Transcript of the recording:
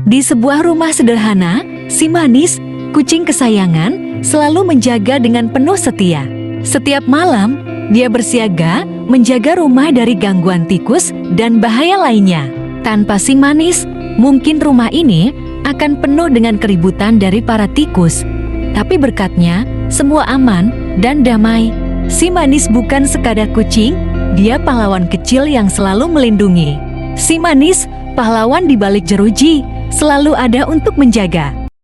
Di sebuah rumah sederhana, si manis, kucing kesayangan, selalu menjaga dengan penuh setia. Setiap malam, dia bersiaga menjaga rumah dari gangguan tikus dan bahaya lainnya. Tanpa si manis, mungkin rumah ini akan penuh dengan keributan dari para tikus. Tapi berkatnya, semua aman dan damai. Si manis bukan sekadar kucing, dia pahlawan kecil yang selalu melindungi. Si manis, pahlawan di balik jeruji, selalu ada untuk menjaga.